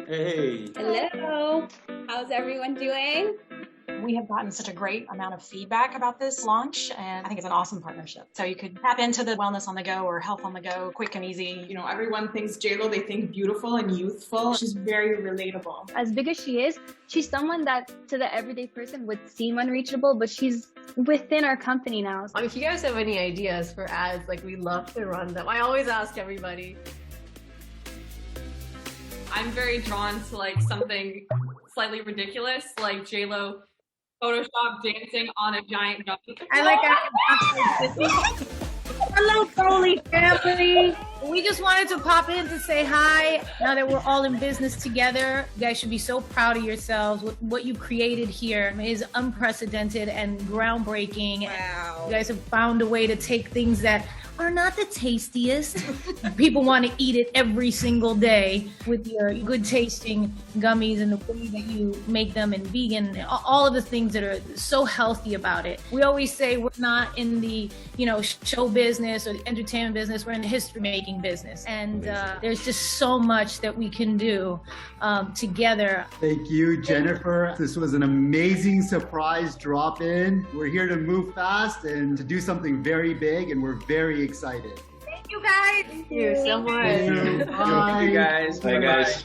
Hey. Hello. How's everyone doing? We have gotten such a great amount of feedback about this launch, and I think it's an awesome partnership. So you could tap into the wellness on the go or health on the go, quick and easy. You know, everyone thinks JLo, they think beautiful and youthful. She's very relatable. As big as she is, she's someone that to the everyday person would seem unreachable, but she's within our company now. If you guys have any ideas for ads, like, we love to run them. I always ask everybody. I'm very drawn to like something slightly ridiculous, like JLo Photoshop dancing on a giant gummy. I like it. Hello, Goli family. We just wanted to pop in to say hi. Now that we're all in business together, you guys should be so proud of yourselves. What you created here is unprecedented and groundbreaking. Wow. You guys have found a way to take things that are not the tastiest. People want to eat it every single day with your good tasting gummies and the way that you make them and vegan, all of the things that are so healthy about it. We always say we're not in the, show business or the entertainment business. We're in the history making business. And there's just so much that we can do together. Thank you, Jennifer. This was an amazing surprise drop in. We're here to move fast and to do something very big, and we're very excited. Thank you, guys. Thank you so much. Thank you. Bye. You guys. Bye, guys.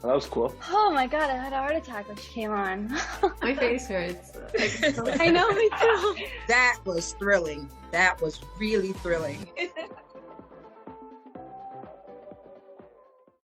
Well, that was cool. Oh my god, I had a heart attack when she came on. My face hurts. I know, me too. That was thrilling. That was really thrilling.